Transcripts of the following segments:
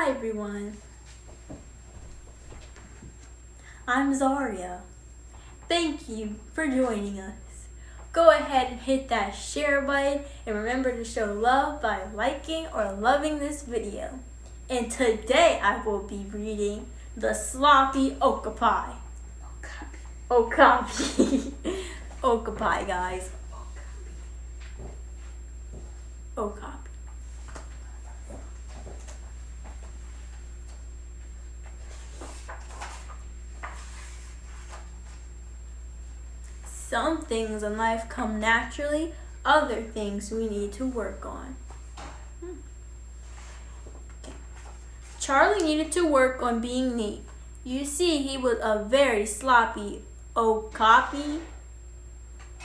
Hi everyone, I'm Zaria. Thank you for joining us. Go ahead and hit that share button and remember to show love by liking or loving this video. And today I will be reading the Sloppi Okapi. Okapi. Okapi, guys. Okapi. Some things in life come naturally, other things we need to work on. Okay. Charlie needed to work on being neat. You see, he was a very sloppy Okapi.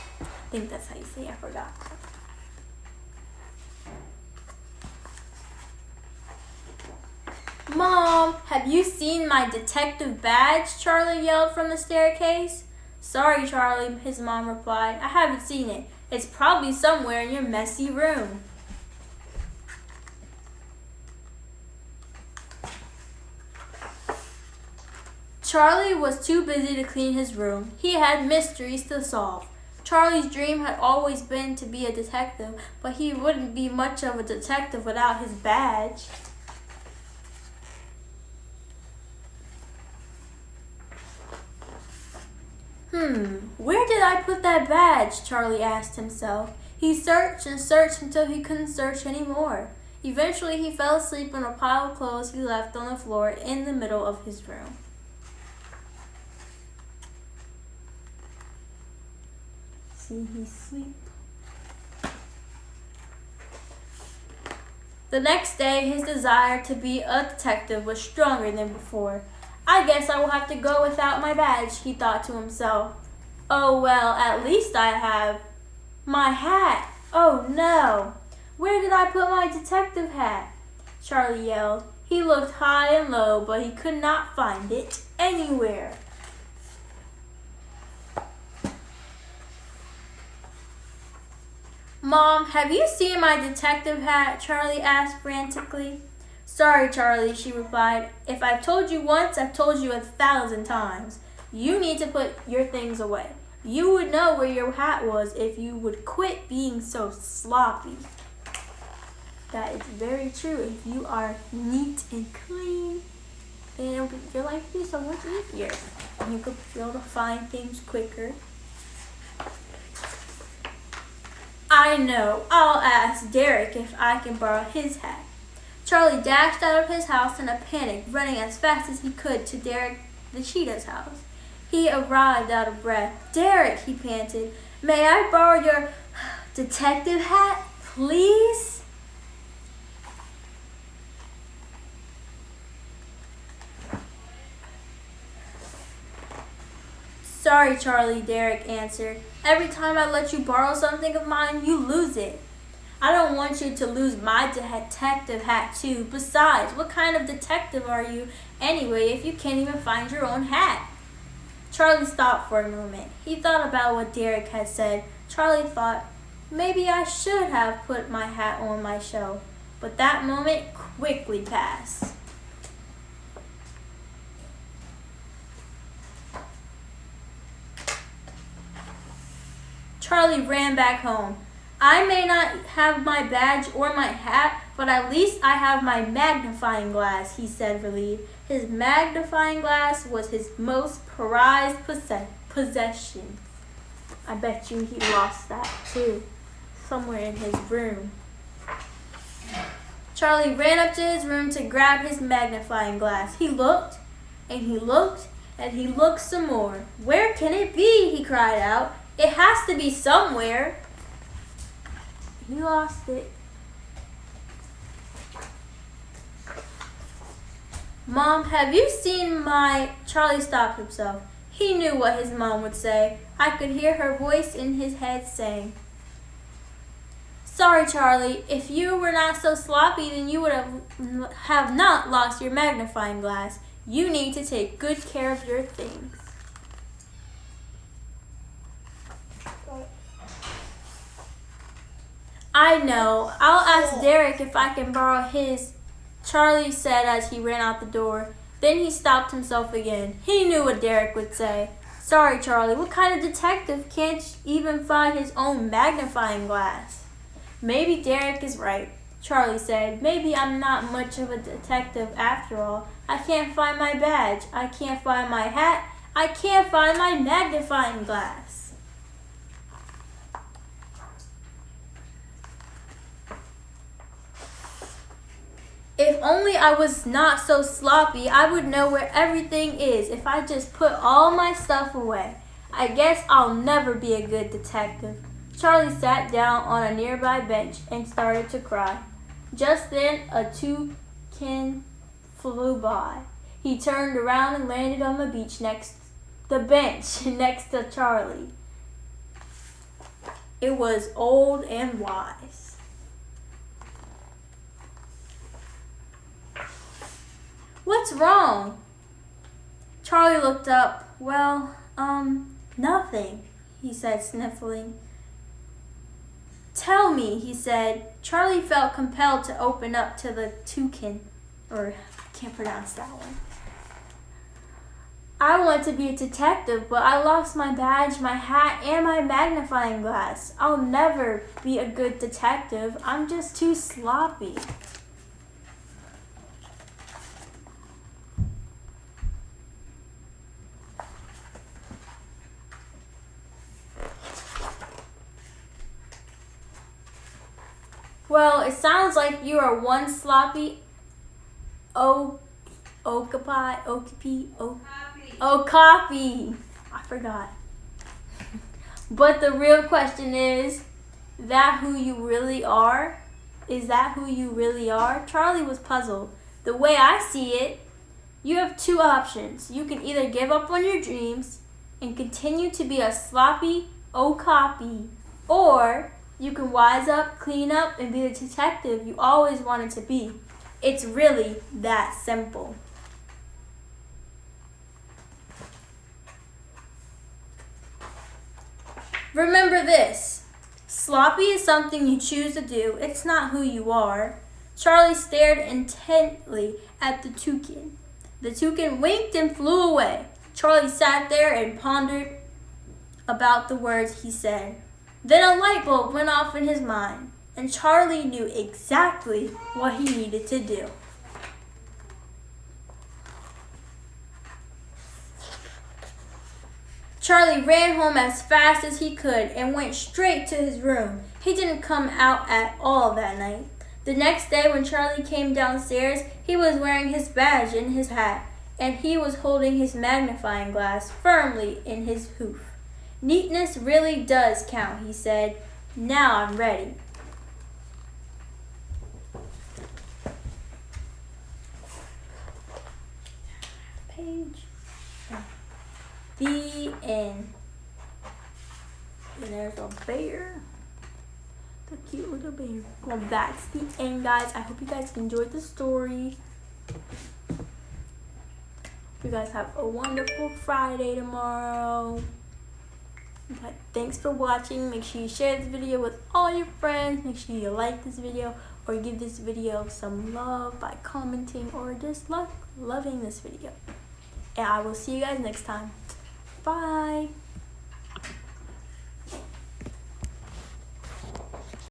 I think that's how you say it, I forgot. Mom, have you seen my detective badge? Charlie yelled from the staircase. Sorry, Charlie, his mom replied. I haven't seen it. It's probably somewhere in your messy room. Charlie was too busy to clean his room. He had mysteries to solve. Charlie's dream had always been to be a detective, but he wouldn't be much of a detective without his badge. Where did I put that badge? Charlie asked himself. He searched and searched until he couldn't search anymore. Eventually, he fell asleep on a pile of clothes he left on the floor in the middle of his room. See, he's asleep. The next day, his desire to be a detective was stronger than before. I guess I will have to go without my badge, he thought to himself. Oh well, at least I have my hat. Oh no! Where did I put my detective hat? Charlie yelled. He looked high and low, but he could not find it anywhere. Mom, have you seen my detective hat? Charlie asked frantically. Sorry, Charlie, she replied. If I've told you once, I've told you 1,000 times. You need to put your things away. You would know where your hat was if you would quit being so sloppy. That is very true. If you are neat and clean, then your life will be so much easier. You could be able to find things quicker. I know. I'll ask Derek if I can borrow his hat. Charlie dashed out of his house in a panic, running as fast as he could to Derek the cheetah's house. He arrived out of breath. Derek, he panted, may I borrow your detective hat, please? Sorry, Charlie, Derek answered. Every time I let you borrow something of mine, you lose it. I don't want you to lose my detective hat too. Besides, what kind of detective are you anyway if you can't even find your own hat? Charlie stopped for a moment. He thought about what Derek had said. Charlie thought, maybe I should have put my hat on my shelf. But that moment quickly passed. Charlie ran back home. I may not have my badge or my hat, but at least I have my magnifying glass, he said, relieved. His magnifying glass was his most prized possession. I bet you he lost that too, somewhere in his room. Charlie ran up to his room to grab his magnifying glass. He looked, and he looked, and he looked some more. Where can it be? He cried out. It has to be somewhere. He lost it. Mom, have you seen my... Charlie stopped himself. He knew what his mom would say. I could hear her voice in his head saying, Sorry, Charlie. If you were not so sloppy, then you would have not lost your magnifying glass. You need to take good care of your things. I know. I'll ask Derek if I can borrow his Charlie said as he ran out the door. Then he stopped himself again. He knew what Derek would say. Sorry, Charlie, what kind of detective can't even find his own magnifying glass? Maybe Derek is right, Charlie said. Maybe I'm not much of a detective after all. I can't find my badge. I can't find my hat. I can't find my magnifying glass. If only I was not so sloppy, I would know where everything is if I just put all my stuff away. I guess I'll never be a good detective. Charlie sat down on a nearby bench and started to cry. Just then, a toucan flew by. He turned around and landed on the bench next to Charlie. It was old and wise. What's wrong? Charlie looked up. Well, nothing, he said, sniffling. Tell me, he said. Charlie felt compelled to open up to the toucan, or I can't pronounce that one. I want to be a detective, but I lost my badge, my hat, and my magnifying glass. I'll never be a good detective. I'm just too sloppy. Well, it sounds like you are one sloppy Okapi. I forgot. But the real question is that who you really are? Is that who you really are? Charlie was puzzled. The way I see it, you have two options. You can either give up on your dreams and continue to be a sloppy Okapi, or you can wise up, clean up, and be the detective you always wanted to be. It's really that simple. Remember this. Sloppy is something you choose to do. It's not who you are. Charlie stared intently at the toucan. The toucan winked and flew away. Charlie sat there and pondered about the words he said. Then a light bulb went off in his mind, and Charlie knew exactly what he needed to do. Charlie ran home as fast as he could and went straight to his room. He didn't come out at all that night. The next day when Charlie came downstairs, he was wearing his badge and his hat, and he was holding his magnifying glass firmly in his hoof. Neatness really does count, he said. Now I'm ready. Page. The end. And there's a bear. The cute little bear. Well, that's the end, guys. I hope you guys enjoyed the story. You guys have a wonderful Friday tomorrow. Okay, thanks for watching. Make sure you share this video with all your friends. Make sure you like this video or give this video some love by commenting or just loving this video. And I will see you guys next time. Bye.